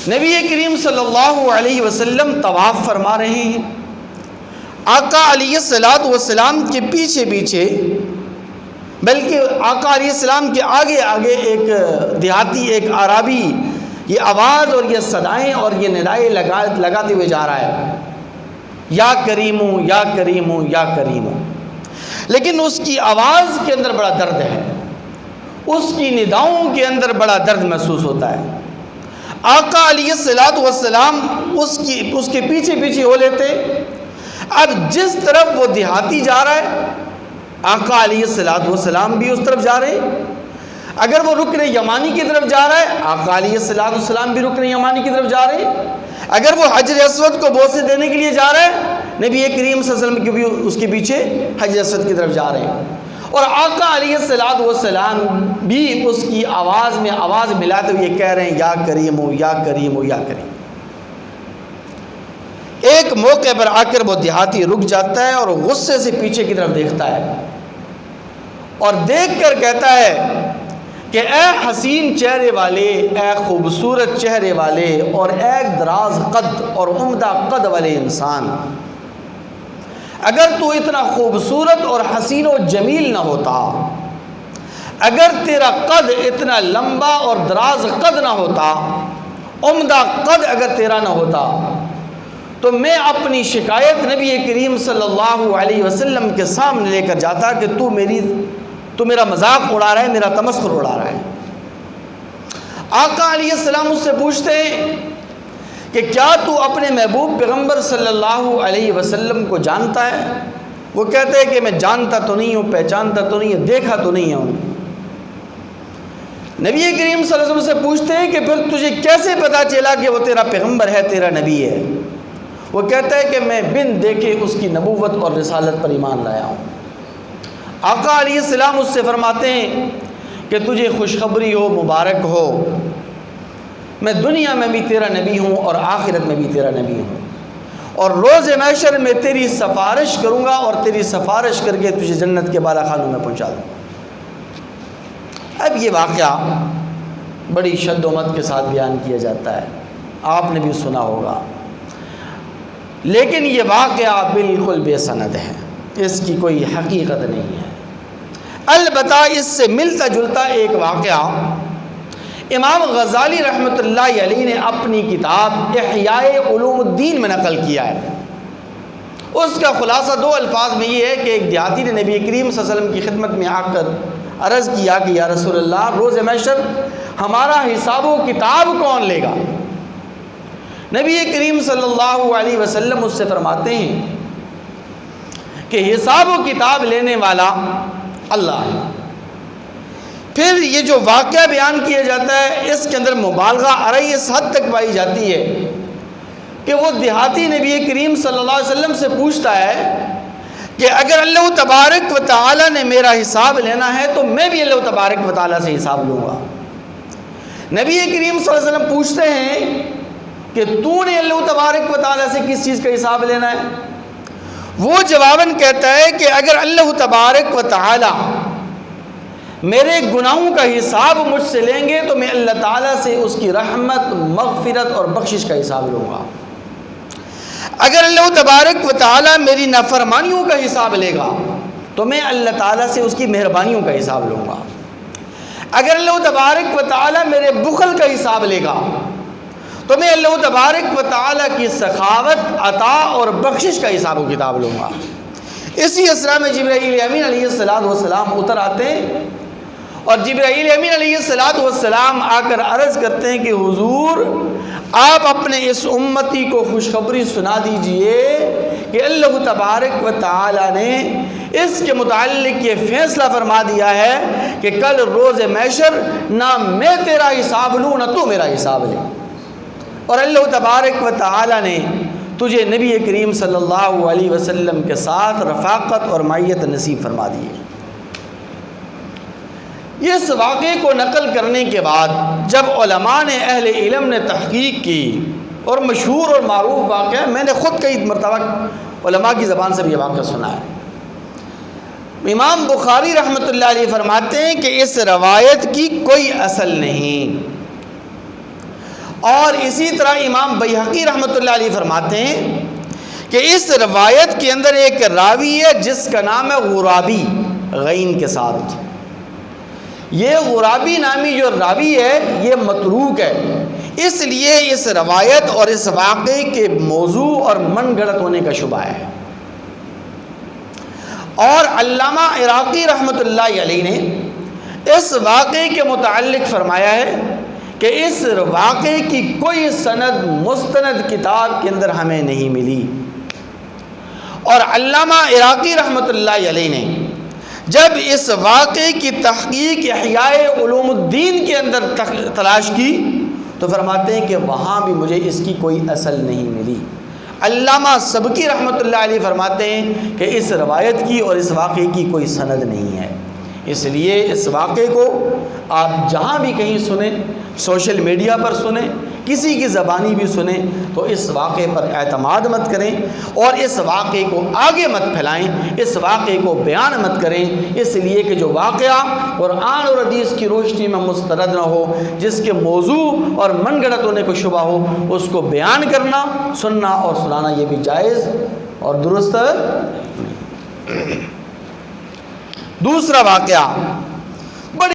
نبی کریم صلی اللہ علیہ وسلم طواف فرما رہے ہیں، آقا علیہ السلام کے پیچھے پیچھے، بلکہ آقا علیہ السلام کے آگے آگے ایک دیہاتی، ایک عربی یہ آواز اور یہ صدائیں اور یہ ندائیں لگاتے ہوئے جا رہا ہے، یا کریمو یا کریمو یا کریمو، لیکن اس کی آواز کے اندر بڑا درد ہے، اس کی نداؤں کے اندر بڑا درد محسوس ہوتا ہے۔ آقا علیہ السلام اس کے پیچھے پیچھے ہو لیتے۔ اب جس طرف وہ دیہاتی جا رہا ہے، آقا علیہ السلام بھی اس طرف جا رہے ہیں۔ اگر وہ رکن یمانی کی طرف جا رہا ہے، آقا علیہ السلام بھی رکن یمانی کی طرف جا رہے ہیں۔ اگر وہ حجر اسود کو بوسے دینے کے لیے جا رہا ہے، نبی کریم صلی اللہ علیہ وسلم بھی اس کے پیچھے حجر اسود کی طرف جا رہے ہیں، اور آقا علیہ السلام بھی اس کی آواز میں آواز ملاتے ہوئے کہہ رہے ہیں، یا کریمو یا کریمو یا کریم۔ ایک موقع پر آ کر وہ دیہاتی رک جاتا ہے اور غصے سے پیچھے کی طرف دیکھتا ہے اور دیکھ کر کہتا ہے کہ اے حسین چہرے والے، اے خوبصورت چہرے والے، اور اے دراز قد اور عمدہ قد والے انسان، اگر تو اتنا خوبصورت اور حسین و جمیل نہ ہوتا، اگر تیرا قد اتنا لمبا اور دراز قد نہ ہوتا، عمدہ قد اگر تیرا نہ ہوتا، تو میں اپنی شکایت نبی کریم صلی اللہ علیہ وسلم کے سامنے لے کر جاتا کہ تو میرا مذاق اڑا رہا ہے، میرا تمسخر اڑا رہا ہے۔ آقا علیہ السلام اس سے پوچھتے ہیں کہ کیا تو اپنے محبوب پیغمبر صلی اللہ علیہ وسلم کو جانتا ہے؟ وہ کہتے ہیں کہ میں جانتا تو نہیں ہوں، پہچانتا تو نہیں ہوں، دیکھا تو نہیں ہوں۔ نبی کریم صلی اللہ علیہ وسلم سے پوچھتے ہیں کہ پھر تجھے کیسے پتا چلا کہ وہ تیرا پیغمبر ہے، تیرا نبی ہے؟ وہ کہتا ہے کہ میں بن دیکھے اس کی نبوت اور رسالت پر ایمان لایا ہوں۔ آقا علیہ السلام اس سے فرماتے ہیں کہ تجھے خوشخبری ہو، مبارک ہو، میں دنیا میں بھی تیرا نبی ہوں اور آخرت میں بھی تیرا نبی ہوں، اور روز محشر میں تیری سفارش کروں گا اور تیری سفارش کر کے تجھے جنت کے بالا خانوں میں پہنچا دوں گا۔ اب یہ واقعہ بڑی شد و مت کے ساتھ بیان کیا جاتا ہے، آپ نے بھی سنا ہوگا، لیکن یہ واقعہ بالکل بے سند ہے، اس کی کوئی حقیقت نہیں ہے۔ البتہ اس سے ملتا جلتا ایک واقعہ امام غزالی رحمۃ اللہ علیہ نے اپنی کتاب احیاء علوم الدین میں نقل کیا ہے۔ اس کا خلاصہ دو الفاظ میں یہ ہے کہ ایک دیہاتی نے نبی کریم صلی اللہ علیہ وسلم کی خدمت میں آ کر عرض کیا کہ یا رسول اللہ، روز محشر ہمارا حساب و کتاب کون لے گا؟ نبی کریم صلی اللہ علیہ وسلم اس سے فرماتے ہیں کہ حساب و کتاب لینے والا اللہ ہے۔ پھر یہ جو واقعہ بیان کیا جاتا ہے، اس کے اندر مبالغہ آرائی اس حد تک پائی جاتی ہے کہ وہ دیہاتی نبی کریم صلی اللہ علیہ وسلم سے پوچھتا ہے کہ اگر اللہ تبارک و تعالی نے میرا حساب لینا ہے تو میں بھی اللہ تبارک و تعالی سے حساب لوں گا۔ نبی کریم صلی اللہ علیہ وسلم پوچھتے ہیں کہ تو نے اللہ تبارک و تعالی سے کس چیز کا حساب لینا ہے؟ وہ جواباً کہتا ہے کہ اگر اللہ تبارک و تعالی میرے گناہوں کا حساب مجھ سے لیں گے تو میں اللہ تعالیٰ سے اس کی رحمت، مغفرت اور بخشش کا حساب لوں گا۔ اگر اللہ تبارک و تعالیٰ میری نافرمانیوں کا حساب لے گا تو میں اللہ تعالیٰ سے اس کی مہربانیوں کا حساب لوں گا۔ اگر اللہ تبارک و تعالیٰ میرے بخل کا حساب لے گا تو میں اللہ تبارک و تعالیٰ کی سخاوت، عطا اور بخشش کا حساب و کتاب لوں گا۔ اسی اسرا میں جبرائیل امین علیہ السلام اتر آتے ہیں اور جبرائیل امین علیہ السلام آ کر عرض کرتے ہیں کہ حضور، آپ اپنے اس امتی کو خوشخبری سنا دیجئے کہ اللہ تبارک و تعالی نے اس کے متعلق یہ فیصلہ فرما دیا ہے کہ کل روز محشر نہ میں تیرا حساب لوں نہ تو میرا حساب لے، اور اللہ تبارک و تعالی نے تجھے نبی کریم صلی اللہ علیہ وسلم کے ساتھ رفاقت اور معیت نصیب فرما دی ہے۔ اس واقعے کو نقل کرنے کے بعد جب علماء نے، اہل علم نے تحقیق کی، اور مشہور اور معروف واقعہ، میں نے خود کئی مرتبہ علماء کی زبان سے بھی یہ واقعہ سنا ہے۔ امام بخاری رحمۃ اللہ علیہ فرماتے ہیں کہ اس روایت کی کوئی اصل نہیں، اور اسی طرح امام بیہقی رحمۃ اللہ علیہ فرماتے ہیں کہ اس روایت کے اندر ایک راوی ہے جس کا نام ہے غرابی، غین کے ساتھ۔ یہ غرابی نامی جو راوی ہے یہ متروک ہے، اس لیے اس روایت اور اس واقعے کے موضوع اور من گھڑت ہونے کا شبہ ہے۔ اور علامہ عراقی رحمۃ اللہ علیہ نے اس واقعے کے متعلق فرمایا ہے کہ اس واقعے کی کوئی سند مستند کتاب کے اندر ہمیں نہیں ملی۔ اور علامہ عراقی رحمۃ اللہ علیہ نے جب اس واقعے کی تحقیق احیاء علوم الدین کے اندر تلاش کی تو فرماتے ہیں کہ وہاں بھی مجھے اس کی کوئی اصل نہیں ملی۔ علامہ سبکی رحمۃ اللہ علیہ فرماتے ہیں کہ اس روایت کی اور اس واقعے کی کوئی سند نہیں ہے۔ اس لیے اس واقعے کو آپ جہاں بھی کہیں سنیں، سوشل میڈیا پر سنیں، کسی کی زبانی بھی سنیں، تو اس واقعے پر اعتماد مت کریں اور اس واقعے کو آگے مت پھیلائیں، اس واقعے کو بیان مت کریں، اس لیے کہ جو واقعہ قرآن اور حدیث کی روشنی میں مستند نہ ہو، جس کے موضوع اور من گھڑت ہونے کو شبہ ہو، اس کو بیان کرنا، سننا اور سنانا یہ بھی جائز اور درست نہیں۔ دوسرا واقعہ